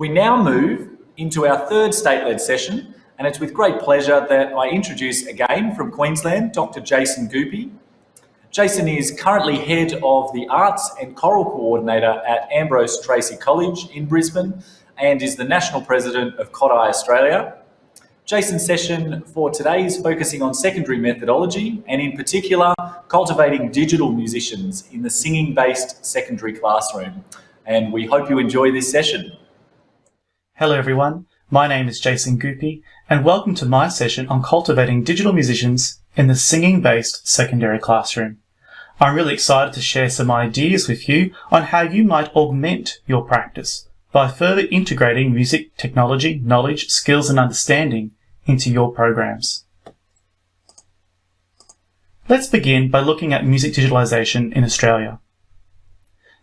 We now move into our third state-led session, and it's with great pleasure that I introduce again from Queensland, Dr. Jason Goopy. Jason is currently Head of the Arts and Choral Coordinator at Ambrose Tracy College in Brisbane and is the National President of Kodály Australia. Jason's session for today is focusing on secondary methodology and in particular cultivating digital musicians in the singing-based secondary classroom. And we hope you enjoy this session. Hello everyone, my name is Jason Goopy and welcome to my session on cultivating digital musicians in the singing-based secondary classroom. I'm really excited to share some ideas with you on how you might augment your practice by further integrating music, technology, knowledge, skills and understanding into your programs. Let's begin by looking at music digitalisation in Australia.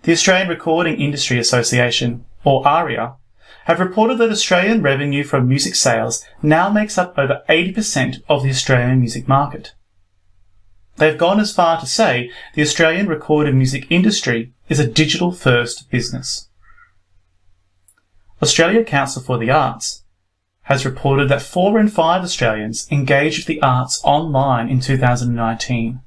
The Australian Recording Industry Association, or ARIA, have reported that Australian revenue from music sales now makes up over 80% of the Australian music market. They've gone as far to say the Australian recorded music industry is a digital-first business. Australia Council for the Arts has reported that 4 in 5 Australians engaged with the arts online in 2019.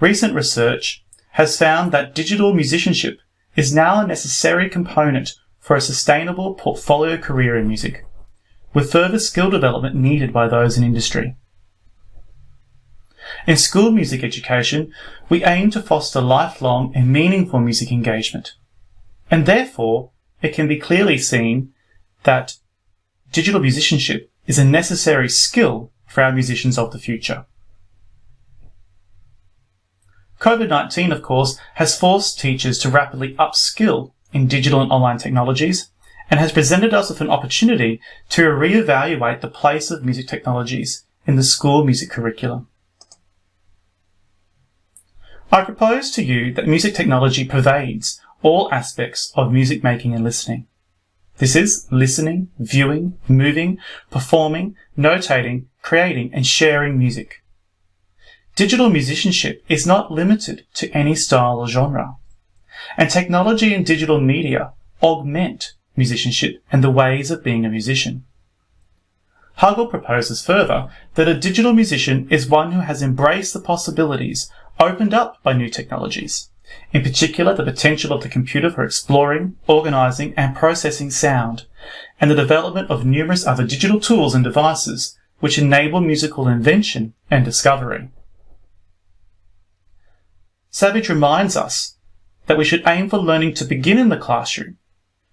Recent research has found that digital musicianship is now a necessary component for a sustainable portfolio career in music, with further skill development needed by those in industry. In school music education, we aim to foster lifelong and meaningful music engagement, and therefore it can be clearly seen that digital musicianship is a necessary skill for our musicians of the future. COVID-19, of course, has forced teachers to rapidly upskill in digital and online technologies and has presented us with an opportunity to re-evaluate the place of music technologies in the school music curriculum. I propose to you that music technology pervades all aspects of music making and listening. This is listening, viewing, moving, performing, notating, creating and sharing music. Digital musicianship is not limited to any style or genre, and technology and digital media augment musicianship and the ways of being a musician. Huggle proposes further that a digital musician is one who has embraced the possibilities opened up by new technologies, in particular the potential of the computer for exploring, organising and processing sound, and the development of numerous other digital tools and devices which enable musical invention and discovery. Savage reminds us that we should aim for learning to begin in the classroom,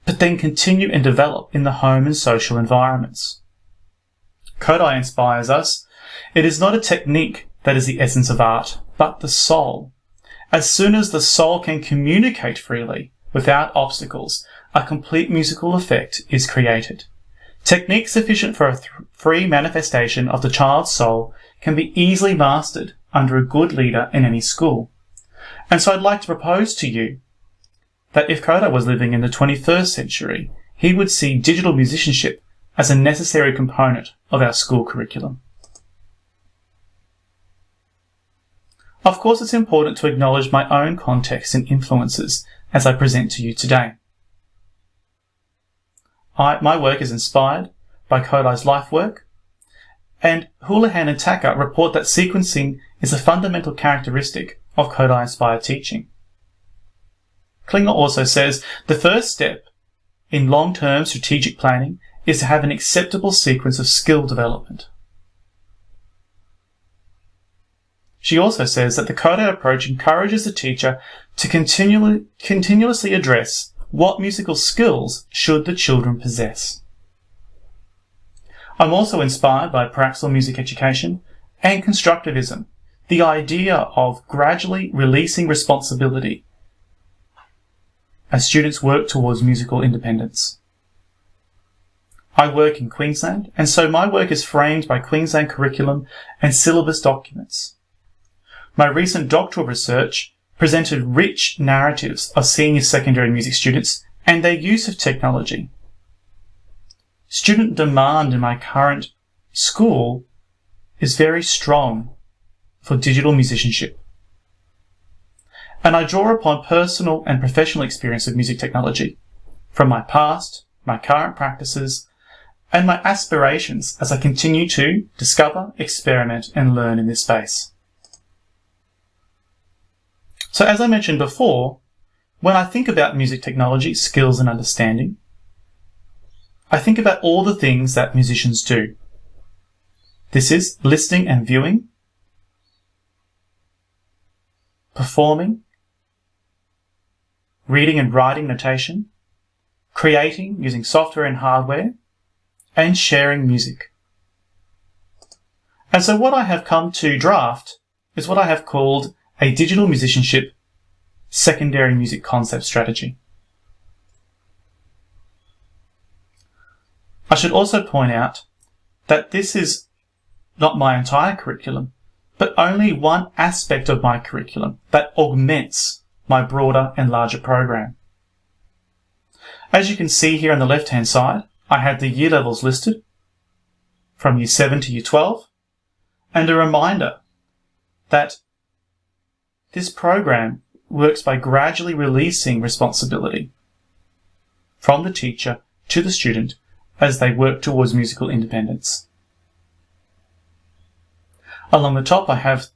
but then continue and develop in the home and social environments. Kodály inspires us. It is not a technique that is the essence of art, but the soul. As soon as the soul can communicate freely, without obstacles, a complete musical effect is created. Technique sufficient for a free manifestation of the child's soul can be easily mastered under a good leader in any school. And so I'd like to propose to you that if Kodály was living in the 21st century, he would see digital musicianship as a necessary component of our school curriculum. Of course, it's important to acknowledge my own context and influences as I present to you today. My work is inspired by Kodály's life work, and Houlihan and Tacker report that sequencing is a fundamental characteristic of Kodály-inspired teaching. Klinger also says the first step in long-term strategic planning is to have an acceptable sequence of skill development. She also says that the Kodály approach encourages the teacher to continuously address what musical skills should the children possess. I'm also inspired by praxis music education and constructivism, the idea of gradually releasing responsibility as students work towards musical independence. I work in Queensland, and so my work is framed by Queensland curriculum and syllabus documents. My recent doctoral research presented rich narratives of senior secondary music students and their use of technology. Student demand in my current school is very strong for digital musicianship. And I draw upon personal and professional experience of music technology from my past, my current practices, and my aspirations as I continue to discover, experiment, and learn in this space. So as I mentioned before, when I think about music technology, skills, and understanding, I think about all the things that musicians do. This is listening and viewing, performing, reading and writing notation, creating using software and hardware, and sharing music. And so what I have come to draft is what I have called a digital musicianship secondary music concept strategy. I should also point out that this is not my entire curriculum, but only one aspect of my curriculum that augments my broader and larger program. As you can see here on the left-hand side, I have the year levels listed from Year 7 to Year 12, and a reminder that this program works by gradually releasing responsibility from the teacher to the student as they work towards musical independence. Along the top, I have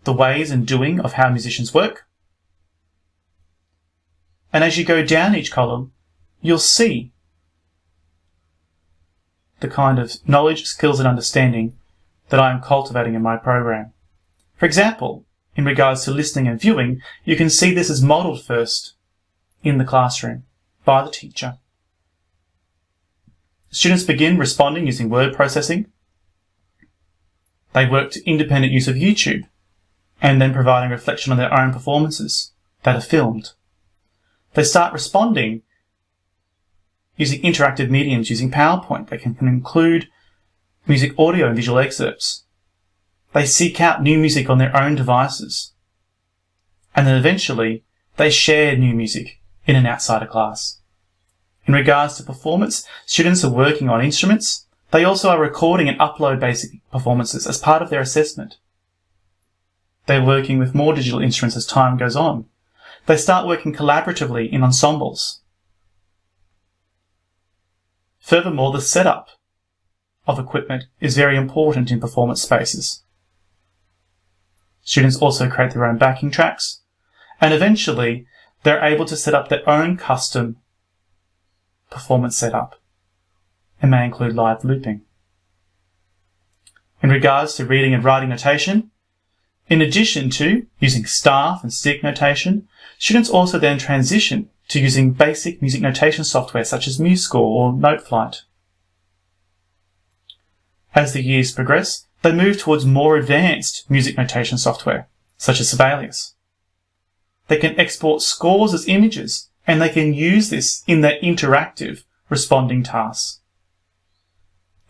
the ways and doing of how musicians work. And as you go down each column, you'll see the kind of knowledge, skills, and understanding that I am cultivating in my program. For example, in regards to listening and viewing, you can see this is modelled first in the classroom by the teacher. Students begin responding using word processing. They work to independent use of YouTube and then providing reflection on their own performances that are filmed. They start responding using interactive mediums, using PowerPoint. They can include music audio and visual excerpts. They seek out new music on their own devices. And then eventually, they share new music in and outside of class. In regards to performance, students are working on instruments. They also are recording and upload basic performances as part of their assessment. They're working with more digital instruments as time goes on. They start working collaboratively in ensembles. Furthermore, the setup of equipment is very important in performance spaces. Students also create their own backing tracks, and eventually they're able to set up their own custom performance setup, and may include live looping. In regards to reading and writing notation, in addition to using staff and stick notation, students also then transition to using basic music notation software such as MuseScore or NoteFlight. As the years progress, they move towards more advanced music notation software, such as Sibelius. They can export scores as images, and they can use this in their interactive responding tasks.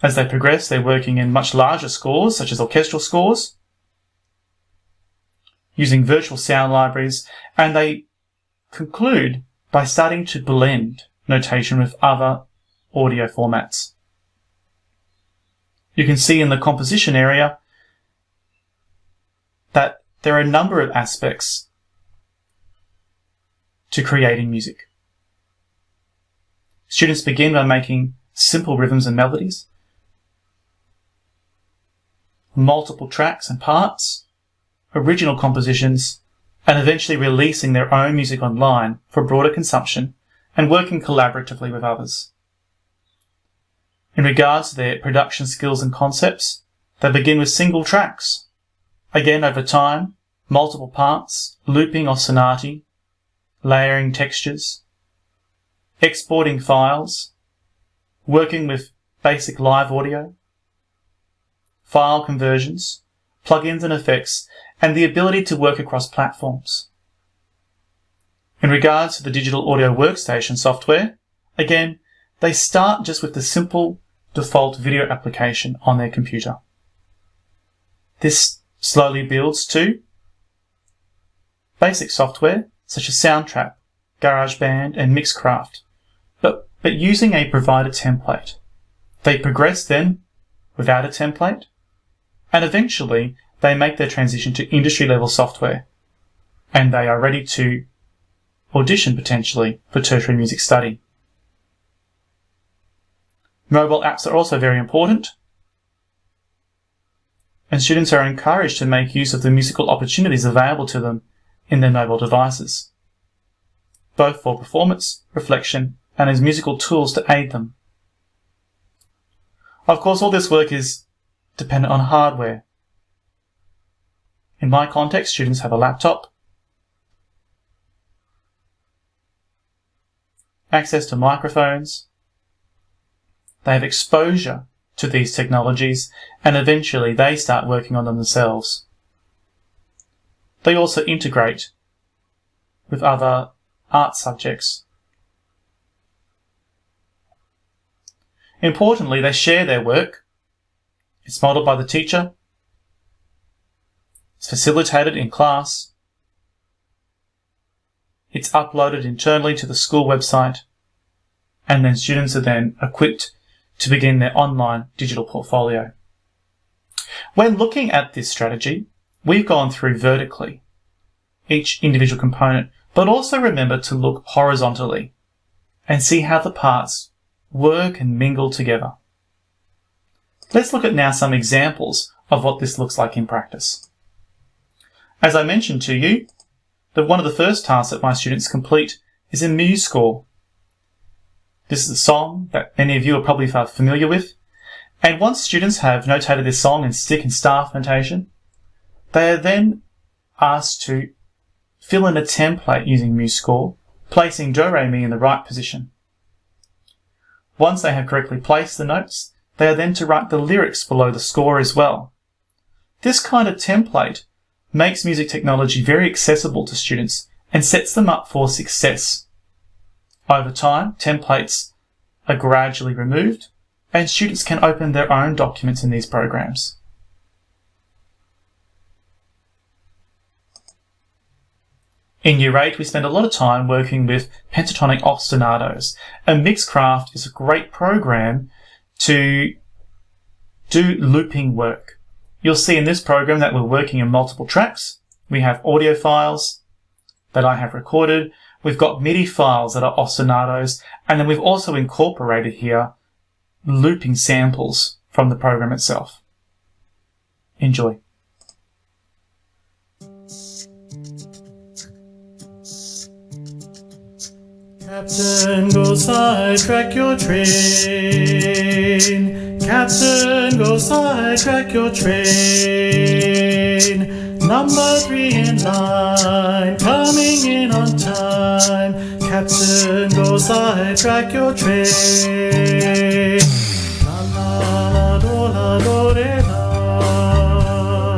As they progress, they're working in much larger scores, such as orchestral scores, using virtual sound libraries, and they conclude by starting to blend notation with other audio formats. You can see in the composition area that there are a number of aspects to creating music. Students begin by making simple rhythms and melodies, multiple tracks and parts, original compositions, and eventually releasing their own music online for broader consumption and working collaboratively with others. In regards to their production skills and concepts, they begin with single tracks. Again, over time, multiple parts, looping ostinati, layering textures, exporting files, working with basic live audio, file conversions, plugins and effects, and the ability to work across platforms. In regards to the digital audio workstation software, again, they start just with the simple default video application on their computer. This slowly builds to basic software such as Soundtrap, GarageBand, and Mixcraft, but using a provided template. They progress then without a template, and eventually they make their transition to industry-level software, and they are ready to audition potentially for tertiary music study. Mobile apps are also very important, and students are encouraged to make use of the musical opportunities available to them in their mobile devices, both for performance, reflection, and as musical tools to aid them. Of course, all this work is dependent on hardware. In my context, students have a laptop, access to microphones, they have exposure to these technologies, and eventually they start working on them themselves. They also integrate with other art subjects. Importantly, they share their work. It's modelled by the teacher. It's facilitated in class. It's uploaded internally to the school website, and then students are then equipped to begin their online digital portfolio. When looking at this strategy, we've gone through vertically each individual component, but also remember to look horizontally and see how the parts work and mingle together. Let's look at now some examples of what this looks like in practice. As I mentioned to you, one of the first tasks that my students complete is in MuseScore. This is a song that many of you are probably familiar with, and once students have notated this song in stick and staff notation, they are then asked to fill in a template using MuseScore, placing Do Re Mi in the right position. Once they have correctly placed the notes, they are then to write the lyrics below the score as well. This kind of template makes music technology very accessible to students and sets them up for success. Over time, templates are gradually removed, and students can open their own documents in these programs. In Year 8, we spend a lot of time working with Pentatonic ostinatos, and Mixcraft is a great program to do looping work. You'll see in this program that we're working in multiple tracks. We have audio files that I have recorded. We've got MIDI files that are ostinatos, and then we've also incorporated here looping samples from the program itself. Enjoy. Captain, go sidetrack your train. Captain, go sidetrack your train. Number 3 in line, coming in on time. Captain, go sidetrack your train. La la la do re la.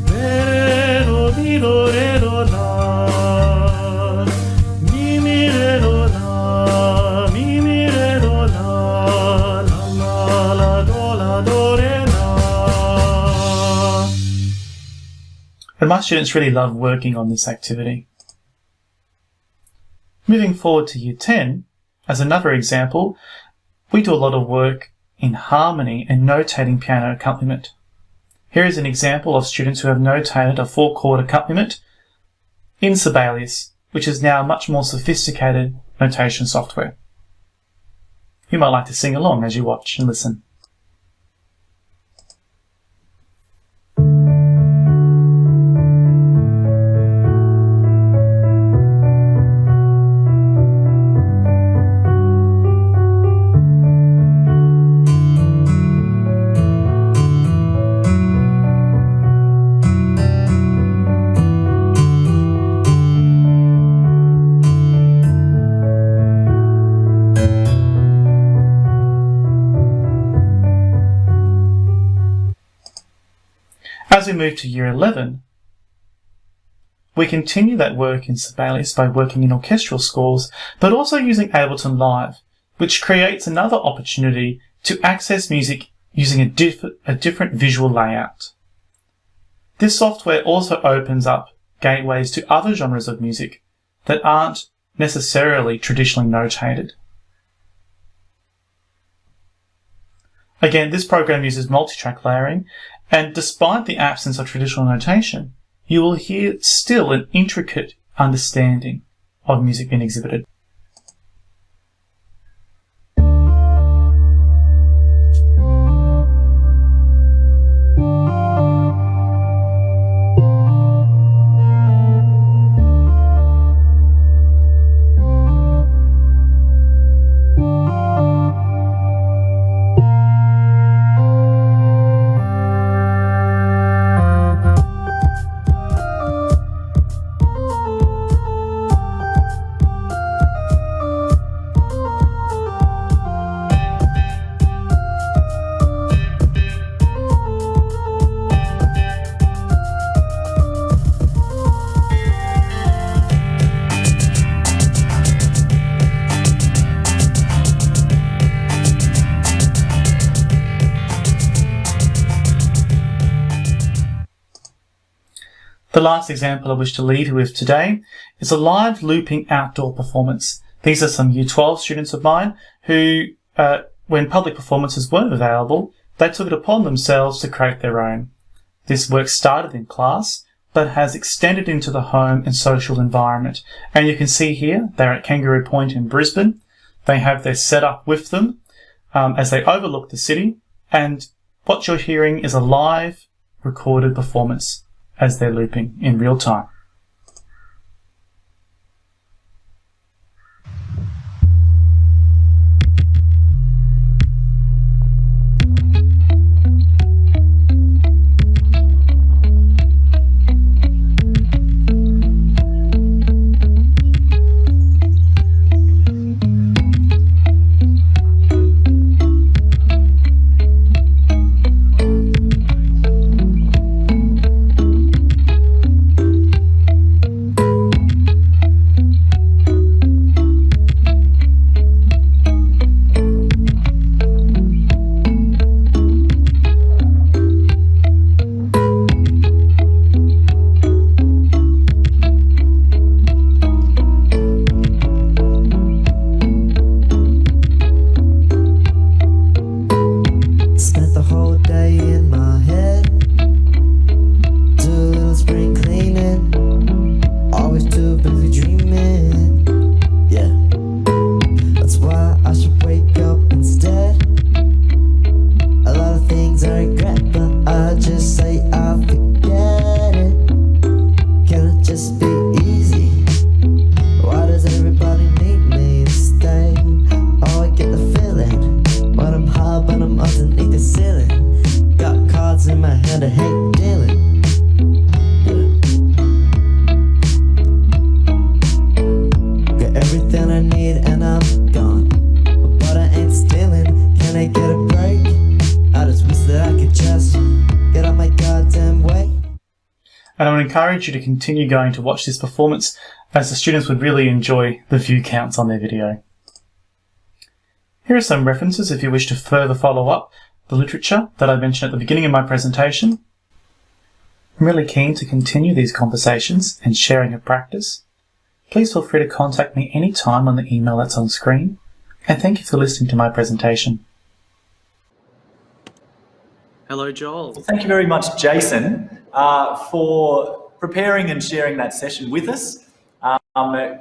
Re do mi do re do la. Mi mi re do la. Mi mi re do la. La la do re la. And my students really love working on this activity. Moving forward to Year 10, as another example, we do a lot of work in harmony and notating piano accompaniment. Here is an example of students who have notated a 4-chord accompaniment in Sibelius, which is now much more sophisticated notation software. You might like to sing along as you watch and listen. As we move to Year 11, we continue that work in Sibelius by working in orchestral scores, but also using Ableton Live, which creates another opportunity to access music using a different visual layout. This software also opens up gateways to other genres of music that aren't necessarily traditionally notated. Again, this program uses multi-track layering, and despite the absence of traditional notation, you will hear still an intricate understanding of music being exhibited. The last example I wish to leave you with today is a live looping outdoor performance. These are some Year 12 students of mine who, when public performances weren't available, they took it upon themselves to create their own. This work started in class, but has extended into the home and social environment. And you can see here, they're at Kangaroo Point in Brisbane. They have their setup with them as they overlook the city. And what you're hearing is a live recorded performance as they're looping in real time. And I would encourage you to continue going to watch this performance, as the students would really enjoy the view counts on their video. Here are some references if you wish to further follow up the literature that I mentioned at the beginning of my presentation. I'm really keen to continue these conversations and sharing of practice. Please feel free to contact me anytime on the email that's on screen, and thank you for listening to my presentation. Hello, Joel. Thank you very much, Jason, for preparing and sharing that session with us.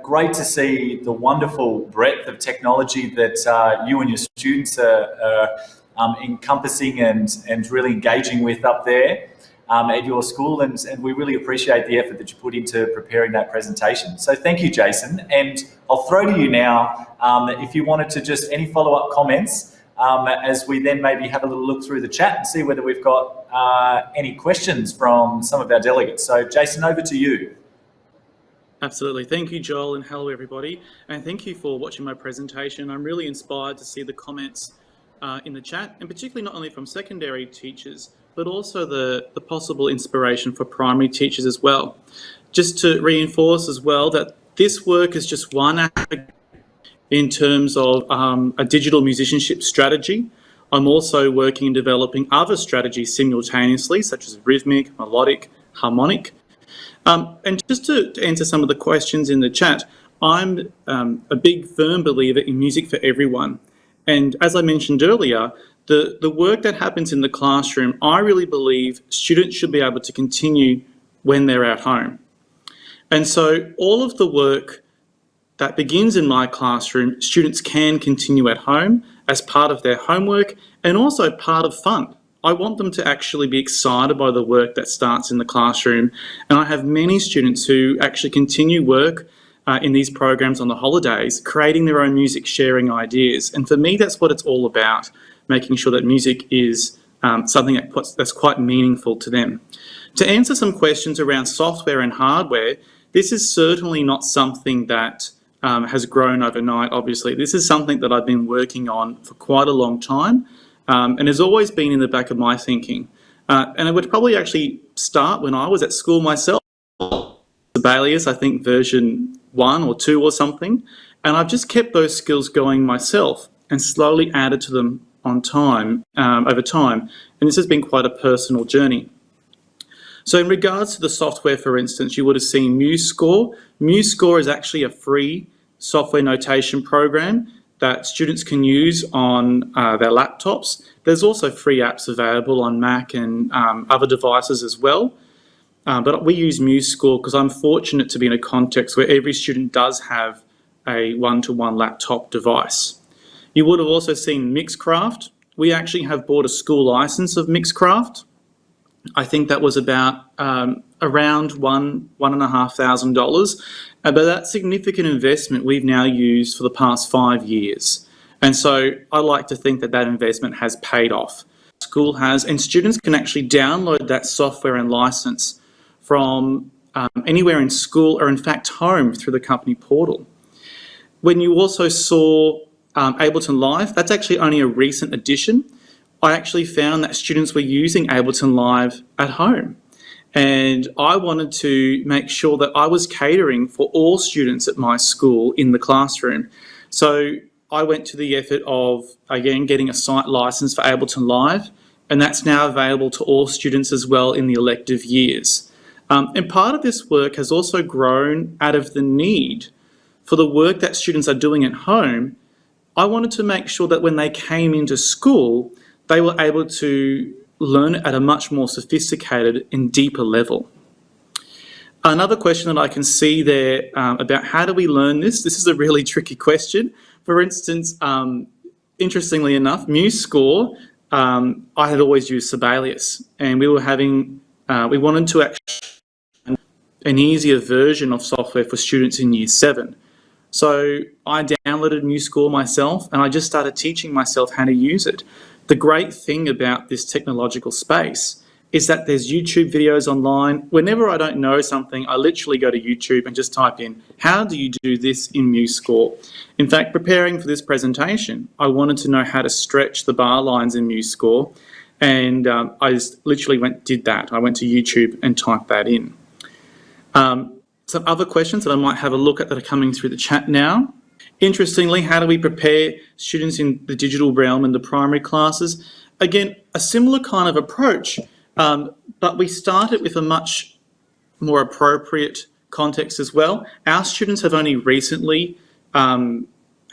Great to see the wonderful breadth of technology that you and your students are encompassing and really engaging with up there at your school, and we really appreciate the effort that you put into preparing that presentation. So thank you, Jason, and I'll throw to you now if you wanted to just any follow-up comments as we then maybe have a little look through the chat and see whether we've got any questions from some of our delegates. So Jason, over to you. Absolutely. Thank you, Joel, and hello, everybody. And thank you for watching my presentation. I'm really inspired to see the comments in the chat, and particularly not only from secondary teachers, but also the possible inspiration for primary teachers as well. Just to reinforce as well that this work is just one aspect in terms of a digital musicianship strategy. I'm also working in developing other strategies simultaneously, such as rhythmic, melodic, harmonic. And just to answer some of the questions in the chat, I'm a big firm believer in music for everyone. And as I mentioned earlier, the work that happens in the classroom, I really believe students should be able to continue when they're at home. And so all of the work that begins in my classroom, students can continue at home as part of their homework and also part of fun. I want them to actually be excited by the work that starts in the classroom. And I have many students who actually continue work in these programs on the holidays, creating their own music, sharing ideas. And for me, that's what it's all about, making sure that music is something that's quite meaningful to them. To answer some questions around software and hardware, this is certainly not something that has grown overnight, obviously. This is something that I've been working on for quite a long time and has always been in the back of my thinking. And it would probably actually start when I was at school myself. Sibelius, I think version 1 or 2 or something. And I've just kept those skills going myself and slowly added to them on time, over time. And this has been quite a personal journey. So in regards to the software, for instance, you would have seen MuseScore. MuseScore is actually a free software notation program that students can use on their laptops. There's also free apps available on Mac and other devices as well. But we use MuseScore because I'm fortunate to be in a context where every student does have a one-to-one laptop device. You would have also seen Mixcraft. We actually have bought a school license of Mixcraft. I think that was about around $1,500, but that's significant investment we've now used for the past 5 years. And so I like to think that that investment has paid off. School has, and students can actually download that software and license from anywhere in school or in fact home through the company portal. When you also saw Ableton Live, that's actually only a recent addition. I actually found that students were using Ableton Live at home. And I wanted to make sure that I was catering for all students at my school in the classroom. So I went to the effort of, again, getting a site license for Ableton Live, and that's now available to all students as well in the elective years. And part of this work has also grown out of the need for the work that students are doing at home. I wanted to make sure that when they came into school, they were able to learn at a much more sophisticated and deeper level. Another question that I can see there about how do we learn this? This is a really tricky question. For instance, interestingly enough, MuseScore, I had always used Sibelius, and we wanted to actually an easier version of software for students in Year 7. So I downloaded MuseScore myself, and I just started teaching myself how to use it. The great thing about this technological space is that there's YouTube videos online. Whenever I don't know something, I literally go to YouTube and just type in, how do you do this in MuseScore? In fact, preparing for this presentation, I wanted to know how to stretch the bar lines in MuseScore, and I just literally did that. I went to YouTube and typed that in. Some other questions that I might have a look at that are coming through the chat now. Interestingly, how do we prepare students in the digital realm in the primary classes? Again, a similar kind of approach, but we started with a much more appropriate context as well. Our students have only recently had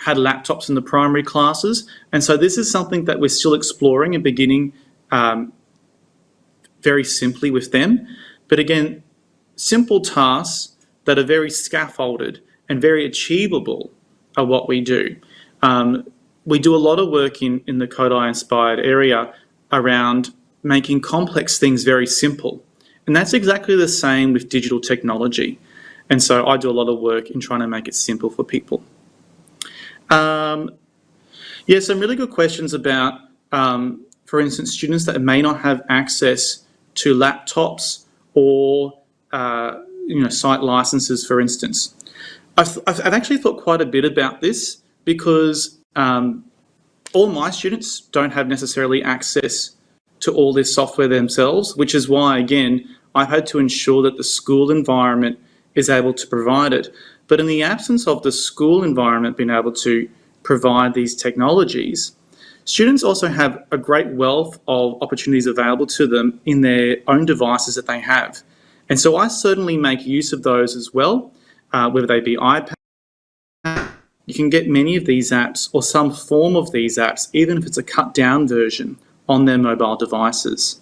laptops in the primary classes, and so this is something that we're still exploring and beginning very simply with them. But again, simple tasks that are very scaffolded and very achievable are what we do. We do a lot of work in the Kodály-inspired area around making complex things very simple. And that's exactly the same with digital technology. And so I do a lot of work in trying to make it simple for people. Yeah, some really good questions about, for instance, students that may not have access to laptops or site licenses, for instance. I've actually thought quite a bit about this because all my students don't have necessarily access to all this software themselves, which is why, again, I've had to ensure that the school environment is able to provide it. But in the absence of the school environment being able to provide these technologies, students also have a great wealth of opportunities available to them in their own devices that they have. And so I certainly make use of those as well, whether they be iPad. You can get many of these apps or some form of these apps, even if it's a cut down version, on their mobile devices.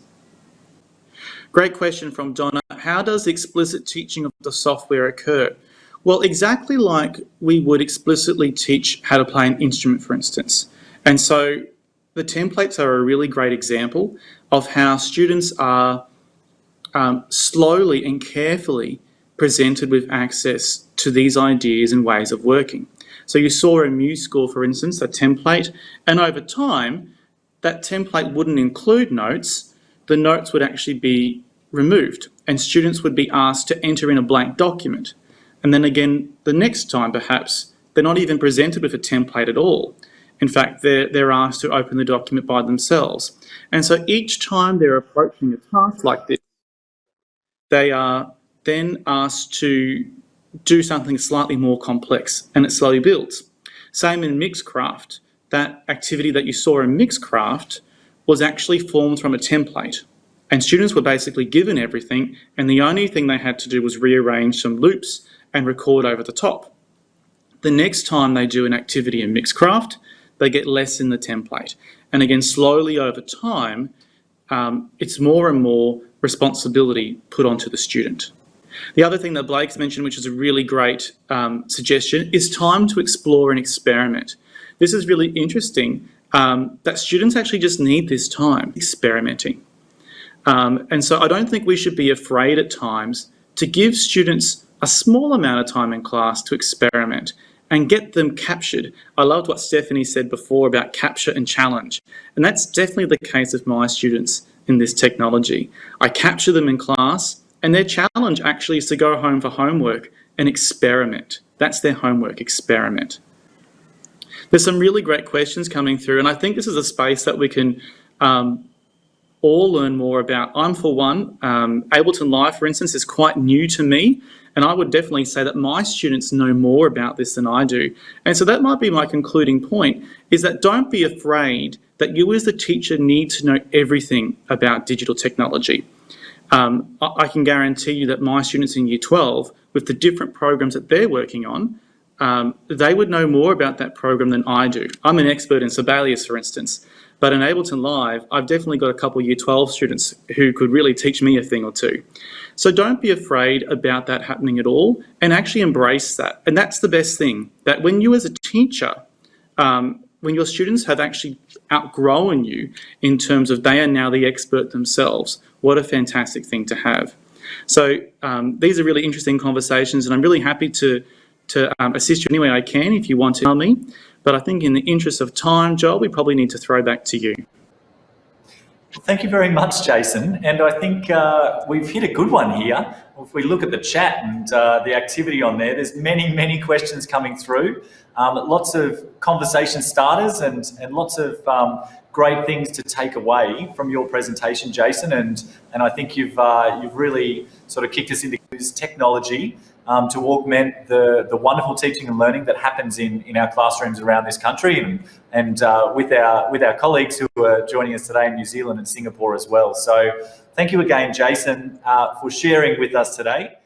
Great question from Donna. How does explicit teaching of the software occur? Well, exactly like we would explicitly teach how to play an instrument, for instance. And so the templates are a really great example of how students are slowly and carefully presented with access to these ideas and ways of working. So you saw in MuseScore, for instance, a template, and over time, that template wouldn't include notes. The notes would actually be removed, and students would be asked to enter in a blank document. And then again, the next time, perhaps, they're not even presented with a template at all. In fact, they're asked to open the document by themselves. And so each time they're approaching a task like this, they are then asked to do something slightly more complex, and it slowly builds. Same in Mixcraft. That activity that you saw in Mixcraft was actually formed from a template. And students were basically given everything, and the only thing they had to do was rearrange some loops and record over the top. The next time they do an activity in Mixcraft, they get less in the template. And again, slowly over time, it's more and more responsibility put onto the student. The other thing that Blake's mentioned, which is a really great suggestion, is time to explore and experiment. This is really interesting, that students actually just need this time experimenting. And so I don't think we should be afraid at times to give students a small amount of time in class to experiment and get them captured. I loved what Stephanie said before about capture and challenge. And that's definitely the case of my students in this technology. I capture them in class, and their challenge actually is to go home for homework and experiment. That's their homework, experiment. There's some really great questions coming through, and I think this is a space that we can all learn more about. I'm, for one, Ableton Live, for instance, is quite new to me, and I would definitely say that my students know more about this than I do. And so that might be my concluding point, is that don't be afraid that you as the teacher need to know everything about digital technology. I can guarantee you that my students in Year 12, with the different programs that they're working on, they would know more about that program than I do. I'm an expert in Sibelius, for instance, but in Ableton Live, I've definitely got a couple of Year 12 students who could really teach me a thing or two. So don't be afraid about that happening at all, and actually embrace that. And that's the best thing, that when you as a teacher, when your students have actually outgrown you in terms of they are now the expert themselves, what a fantastic thing to have. So these are really interesting conversations, and I'm really happy to assist you any way I can if you want to tell me. But I think in the interest of time, Joel, we probably need to throw back to you. Thank you very much, Jason. And I think we've hit a good one here. If we look at the chat and the activity on there, there's many questions coming through. Lots of conversation starters and lots of great things to take away from your presentation, Jason. And I think you've really sort of kicked us into this technology to augment the wonderful teaching and learning that happens in our classrooms around this country, and with our colleagues who are joining us today in New Zealand and Singapore as well. So thank you again, Jason, for sharing with us today.